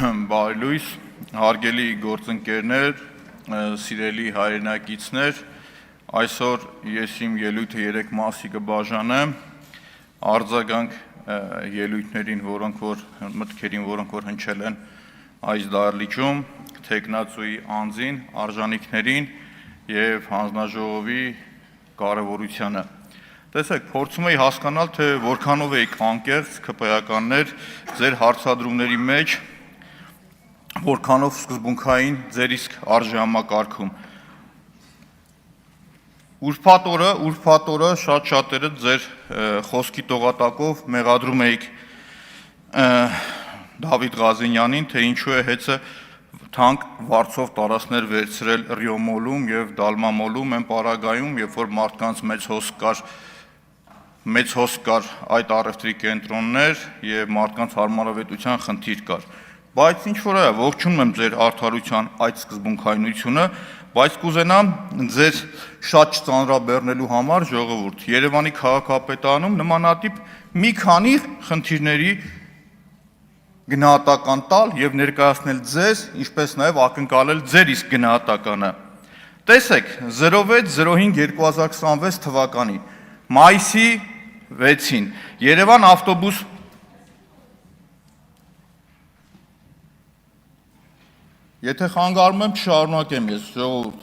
Բարելույս, հարգելի գործընկերներ, սիրելի հայրենակիցներ, այսօր ես իմ ելույթը 3 մասի կբաժանեմ, արձագանք ելույթներին, մտքերին, որոնք որ հնչել են այս դահլիճում, թեկնածուի անձին, արժանինքներին եւ հանձնաժողովի կարեւորությանը։ Տեսեք, փորձում էի հասկանալ, թե որքանով եք անկեղծ ԿՊԵ-ականներ ձեր հարցադրումների մեջ, որքանով սկզբունքային ձեր իսկ արժեհամակարգում։ Ուրբաթ օրը շատ-շատերը ձեր խոսքի տողատակով մեղադրում էիք Դավիթ Ղազենյանին, թե ինչու է հեծը թանկ վարձով տարածքներ վերցրել Ռիոմոլում եւ Դալմամոլում են պարագայում, երբ որ մարդկանց մեծ հոսք կար այդ առևտրի կենտրոններ եւ մարդկանց հարմարավետության խնդիր կար։ Բայց ինչ որ է, ողջունում եմ ձեր արդարության այդ սկզբունքայնությունը, բայց կուզենամ ձեր շատ չծանրաբեռնելու համար ժողովուրդ Երևանի քաղաքապետարանում նմանատիպ մի քանի խնդիրների գնահատական տալ եւ ներկայացնել ձեզ, ինչպես նաեւ ակնկալել ձեր իսկ գնահատականը։ Տեսեք, 06/05/2026 թվականի մայիսի 6-ին Երևան ավտոբուս Եթե խանգարում եմ, չշարունակեմ ես, ժողովուրդ։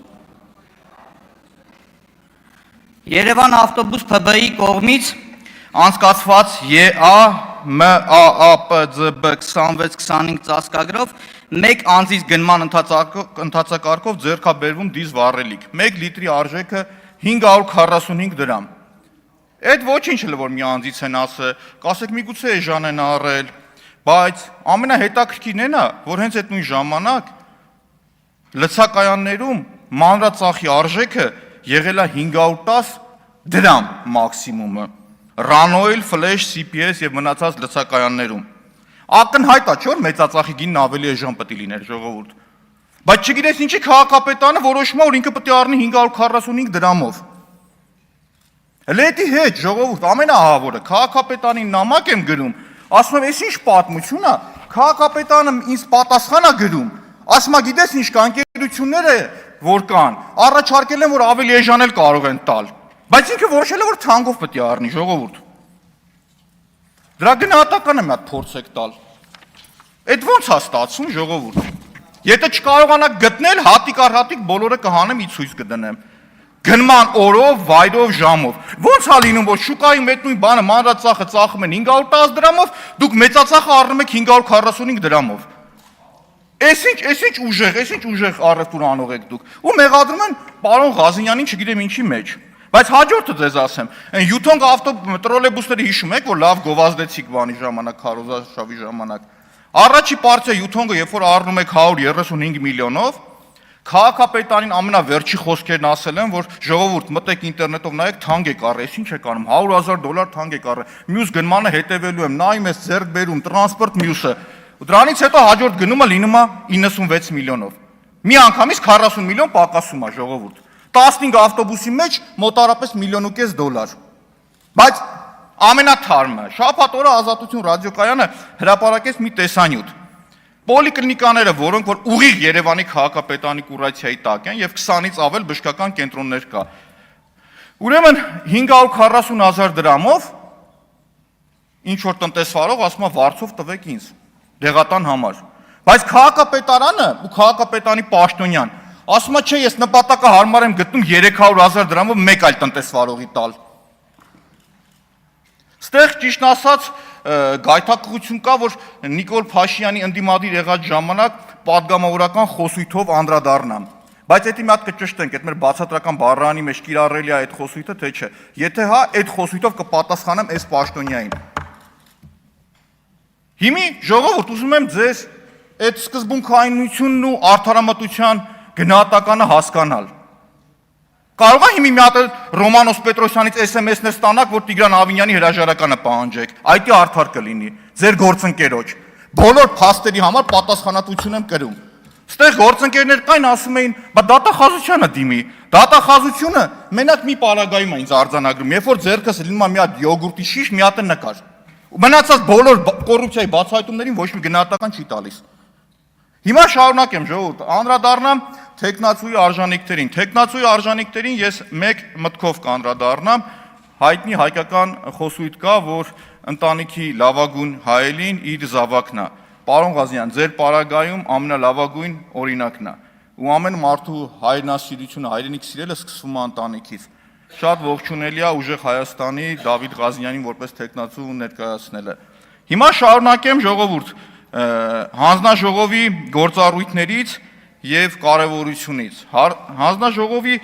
Երևան ավտոբուս ՓԲ-ի կողմից անցկացված ԵԱ-ՄԱԱՊԾԲ 26-25 ծածկագրով մեկ անձից գնման ընթացակարգով ձեռքաբերվում դիզ վառելիք։ 1 լիտրի արժեքը 545 դրամ։ Այդ ոչինչ էլ որ մի անձից են ասը, կասեք միգուցե էժան են առել, բայց ամենահետաքրքիրն է նա, որ հենց այդ նույն ժամանակ լցակայաններում մանրածախի արժեքը եղել է 510 դրամ մաքսիմումը, Ranoil, Flash, CPS եւ մնացած լցակայաններում։ Ակնհայտ է, չէ՞ որ մեծածախի գինն ավելի էժան պետք է լիներ ժողովուրդ։ Բայց չգիտես ինչի քաղաքապետարանը որոշում է, որ ինքը պետք է առնի 545 դրամով։ Լետի հետ ժողովուրդ ամենահավորը քաղաքապետարին նամակ եմ գրում, ասում եմ, «Էս ինչ պատմություն է, քաղաքապետարանը ինձ պատասխան է գրում»։ Ասում է, գիտես ինչ կա, ընկերությունները որ կան, առաջարկել են, որ ավելի էժան էլ կարող են տալ, բայց ինքը որոշել է, որ թանկով պետք է առնի ժողովուրդ։ Դրա գնահատականը մի հատ փորձեք տալ։ Այդ ո՞նց է ստացվում ժողովուրդ։ Եթե չկարողանաք գտնել, հատիկ առ հատիկ բոլորը կհանեմ, ի ցույց կդնեմ։ Գնման օրով, վայրով, ժամով։ Ո՞նց է լինում, որ շուկայում այդ նույն բանը մանրածախը ծախում են 510 դրամով, դուք մեծածախը առնում եք 545 դրամով։ Էս ինչ ուժեղ առևտուր անող եք դուք։ Ու մեղադրում են պարոն Ղազենյանին, չգիտեմ ինչի մեջ։ Բայց հաջորդը ձեզ ասեմ, այն յութոնգ տրոլեյբուսները հիշում եք, որ լավ գովազդեցիք բանի ժամանակ, քարոզարշավի ժամանակ։ Առաջի պարտիա յութոնգը, երբ որ առնում եք 135 միլիոնով, քաղաքապետարին ամենավերջի խոսքերն ասել են, որ ժողովուրդ մտեք ինտերնետով նայեք, թանկ եք առել, ինչ եք անում, $100,000 թանկ եք առել։ Մյուս գնմանը հետևելու եմ, նայում ես ձեռք բերում, տրանսպորտ մյուսը։ Դրանից հետո հաջորդ գնումը լինում է 96 միլիոնով։ Մի անգամից 40 միլիոն պակասում է ժողովուրդ։ 15 ավտոբուսի մեջ մոտարապես $1.5 միլիոն։ Բայց ամենաթարմը, շաբաթ օրը Ազատություն ռադիոկայանը հրապարակեց մի տեսանյութ։ Պոլիկլինիկաները, որոնք որ ուղիղ Երևանի քաղաքապետարանի կուրացիայի տակ են եւ 20-ից ավել բժշկական կենտրոններ կա։ Ուրեմն 540,000 դրամով ինչ որ տնտեսվարող ասում է վարձով տվեք ինձ դեղատան համար։ Բայց քաղաքապետարանը ու քաղաքապետարանի պաշտոնյան ասում է, չէ, ես նպատակը հարմար եմ գտնում 300,000 դրամով մեկ այլ տնտեսվարողի տալ։ Ստեղ ճիշտ ասած գայթակղություն կա, որ Նիկոլ Փաշինյանի ընդդիմադիր եղած ժամանակ պատգամավորական խոսույթով անդրադառնամ։ Բայց դա մի հատ կճշտենք, այդ մեր բացատրական բառարանի մեջ կիրառելի է այդ խոսույթը, թե չէ։ Եթե հա, այդ խոսույթով կպատասխանեմ այս պաշտոնյային։ Հիմի ժողովուրդ ուզում եմ ձեզ այդ սկզբունքայնությունն ու արդարամտության գնահատականը հասկանալ։ Կարող է հիմի մի հատ Ռոմանոս Պետրոսյանից SMS-ներ ստանաք, որ Տիգրան Ավինյանի հրաժարականը պահանջեք, այդ արդար կլինի, ձեր գործընկերոջ։ Բոլոր փաստերի համար պատասխանատվություն եմ կրում։ Ստեղ գործընկերներ կային, ասում էին, բա դատախազությանը դիմի։ Դատախազությունը մենակ մի պարագայում է ինձ արձանագրում, երբ որ ձեռքս լինում է մի հատ յոգուրտի շիշ, մի հատ նկար։ Մնացած բոլոր կոռուպցիայի բացահայտումներին ոչ մի գնահատական չի տալիս։ Հիմա շարունակեմ ժողովուրդ, անդրադառնամ տեխնացուի արժանինքներին։ Տեխնացուի արժանինքներին ես մեկ մտքով կանդրադառնամ, հայտնի հայկական խոսույթ կա, որ ընտանիքի լավագույն հայելին իր զավակն է։ Պարոն Ղազարյան, ձեր պարագայում ամենալավագույն օրինակն է։ Ու ամեն մարդու հայրենասիրությունը, հայրենիք սիրելը սկսվում է ընտանիքից։ Շատ ողջունելի է ուժեղ Հայաստանի Դավիթ Ղազարյանին որպես տեխնացու ներկայացնելը։ Հիմա շարունակեմ ժողովուրդ, հանձնաժողովի գործառույթներից եւ կարեւորությունից։ Հանձնաժողովի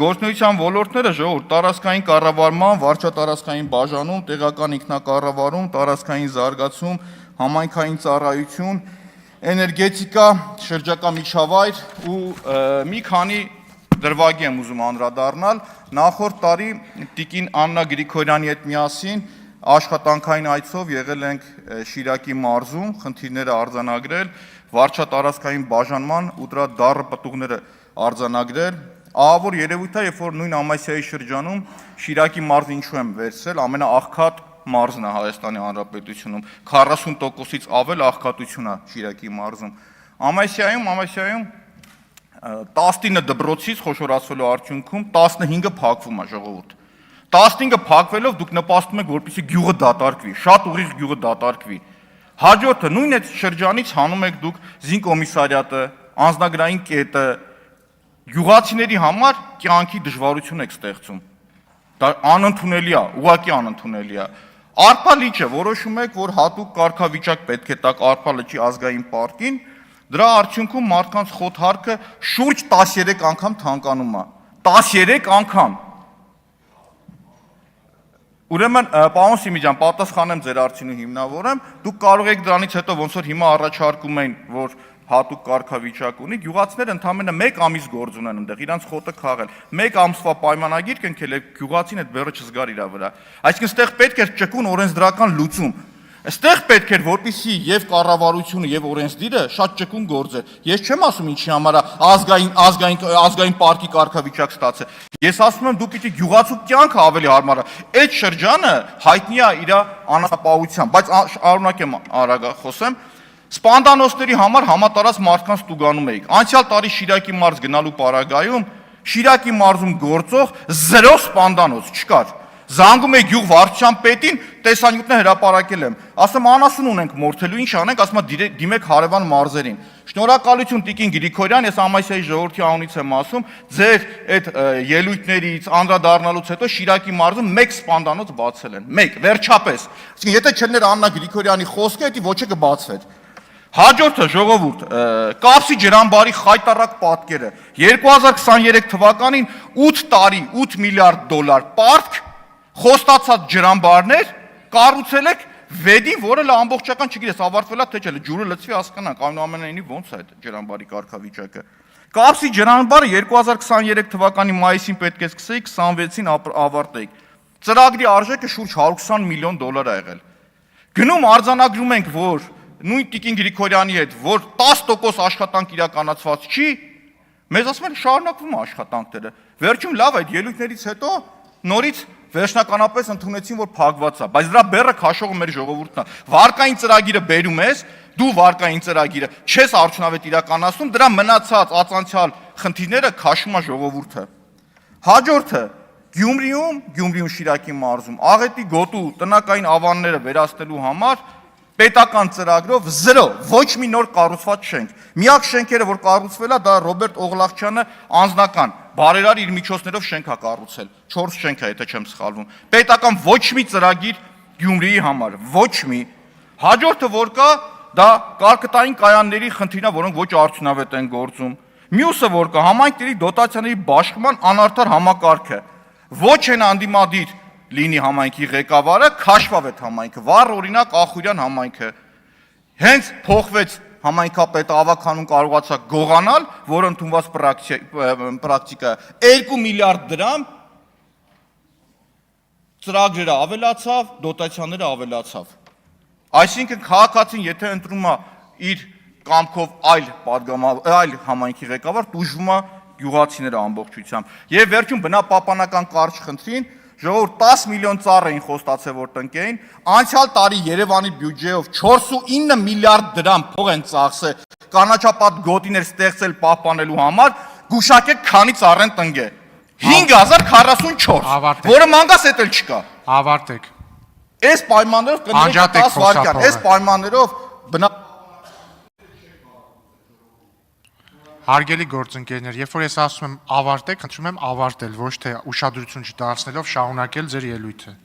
գործունեության ոլորտները ժողովուրդ տարածքային կառավարման, վարչատարածքային բաժանում, տեղական ինքնակառավարում, տարածքային զարգացում, համայնքային ծառայություն, էներգետիկա, շրջակա միջավայր ու մի քանի դրվագի եմ ուզում անդրադառնալ։ Նախորդ տարի տիկին Աննա Գրիգորյանի հետ միասին աշխատանքային այցով եղել ենք Շիրակի մարզում, խնդիրները արձանագրել, վարչատարածքային բաժանման ու դրա դառը պտուղները արձանագրել։ Ահավոր երևույթ է, երբ որ նույն ամասիայի շրջանում Շիրակի մարզը ինչու եմ վերցրել, ամենաաղքատ մարզն է Հայաստանի Հանրապետությունում, 40%-ից ավել աղքատություն է Շիրակի մարզում։ Ամասիայում 19 դպրոցից խոշորացվելու արդյունքում 15-ը փակվում է ժողովուրդ։ 15-ը փակվելով դուք նպաստում եք, որպեսզի գյուղը դատարկվի, շատ ուղիղ գյուղը դատարկվի։ Հաջորդը նույն այդ շրջանից հանում եք դուք զինկոմիսարիատը, անձնագրային կետը, գյուղացիների համար կյանքի դժվարություն եք ստեղծում։ Դա անընդունելի է, ուղղակի անընդունելի է։ Արփա լիճը որոշում եք, որ հատուկ կարգավիճակ պետք է տակ Արփա լճի ազգային պարկին, դրա արդյունքում մարդկանց խոթհարքը շուրջ 13 անգամ թանկանում է։ 13 անգամ։ Ուրեմն, պարոն Սիմիջան, պատասխանեմ ձեր հարցին ու հիմնավորեմ, դուք կարող եք դրանից հետո ոնց որ հիմա առաջարկում են, որ հատուկ կարգավիճակ ունի, գյուղացիները ընդամենը 1 ամիս գործ ունեն այնտեղ, իրանց խոտը քաղել, 1 ամսվա պայմանագիր կնքել է գյուղացին այդ բեռը չզգար իր վրա։ Այսինքն ստեղ պետք է ճկուն օրենսդրական լուծում։ Այստեղ պետք է որպեսզի եւ կառավարությունը եւ օրենսդիրը շատ ճկուն գործեր։ Ես չեմ ասում ինչի համար ազգային պարկի կարգավիճակ ստացել։ Ես ասում եմ դու պիտի գյուղացու կյանքը ավելի հարմարա։ Այդ շրջանը հայտնի է իր անապահությամբ, բայց շարունակեմ արագ խոսեմ։ Սպանդանոցների համար համատարած մարդկանց տուգանում էիք։ Անցյալ տարի Շիրակի մարզ գնալու պարագայում Շիրակի մարզում գործող 0 սպանդանոց չկար։ Զանգում եք գյուղ վարչության պետին, տեսանյութն հրապարակել եմ։ Ասում անասուն ունենք մորթելու, ինչ անենք, ասում դիմեք հարևան մարզերին։ Շնորհակալություն տիկին Գրիգորյան, ես ամասիայի ժողովրդի անունից եմ ասում, ձեր այդ ելույթներից անդրադառնալուց հետո Շիրակի մարզում 1 սպանդանոց բացել են։ 1, վերջապես։ Այսինքն եթե չլներ Աննա Գրիգորյանի խոսքը, դա ոչը կբացվեր։ Հաջորդը ժողովուրդ, Կապսի ջրամբարի խայտառակ պատկերը 2023 թվականին 8 տարի 8 միլիարդ դոլար պարտք խոստացած ջրամբարներ կառուցել եք վեդին, որը լա ամբողջական չգիտես ավարտվելա թե չէ, ջուրը լցվի հասկանանք, այնուամենայնիվ ոնց է այդ ջրամբարի կարգավիճակը։ Կապսի ջրամբարը 2023 թվականի մայիսին պետք է սկսեի, 26-ին ավարտեիք։ Ծրագրի արժեքը շուրջ 120 միլիոն դոլար է եղել։ Գնում արձանագրում ենք, որ նույն տիկին Գրիգորյանի հետ, որ 10% աշխատանք իրականացված չի, մեզ ասում են շարունակվում է աշխատանքները։ Վերջում լավ այդ ելույթներից հետո նորից վերջնականապես ընդունեցին, որ փակված է, բայց դրա բեռը քաշողը մեր ժողովուրդն է։ Վարկային ծրագիրը բերում ես, դու վարկային ծրագիրը չես արդյունավետ իրականացնում, դրա մնացած ածանցյալ խնդիրները քաշում է ժողովուրդը։ Հաջորդը Գյումրիում Շիրակի մարզում աղետի գոտու տնակային ավանները վերացնելու համար պետական ծրագրով 0, ոչ մի նոր կառուցված շենք։ Միակ շենքերը, որ կառուցվել է, դա Ռոբերտ Օղլախչյանը անձնական բարերար իր միջոցներով շենք է կառուցել։ 4 շենք է, եթե չեմ սխալվում։ Պետական ոչ մի ծրագիր Գյումրիի համար, ոչ մի։ Հաջորդը որ կա, դա կարկտային կայանների խնդիրն է, որոնք ոչ արդյունավետ են գործում։ Մյուսը որ կա, համայնքների դոտացիաների բաշխման անարդար համակարգը։ Ոչ են անդիմադիր լինի համայնքի ղեկավարը, քաշվավ այդ համայնքը, վառ օրինակ Ախուրյան համայնքը։ Հենց փոխվեց համայնքապետը ավականուն կարողացավ գողանալ, որ ընդունված պրակտիկա 2 միլիարդ դրամ ծրագրերը ավելացավ, դոտացիաները ավելացավ։ Այսինքն քաղաքացին եթե ընտրում է իր կամքով այլ համայնքի ղեկավար, տուժվում է գյուղացիները ամբողջությամբ։ Եվ վերջում բնապահպանական կարճ խնդրին, Ժողովուրդ 10 միլիոն ծառ էին խոստացել որ տնկեին, անցյալ տարի Երևանի բյուջեով 4.9 միլիարդ դրամ փող են ծախսել կանաչապատ գոտիներ ստեղծել պահպանելու համար, գուշակեք քանի ծառ են տնկե։ 5044, Ավարտեք։ որը մանգաս էդ էլ չկա։ Ավարտեք։ Այս պայմաններով կներեք Անջատեք 10 վայրկյան, խոսափողը։ այս պայմաններով Հարգելի գործընկերներ, երբ որ ես ասում եմ ավարտեք, խնդրում եմ ավարտել, ոչ թե ուշադրություն չդարձնելով շարունակել ձեր ելույթը։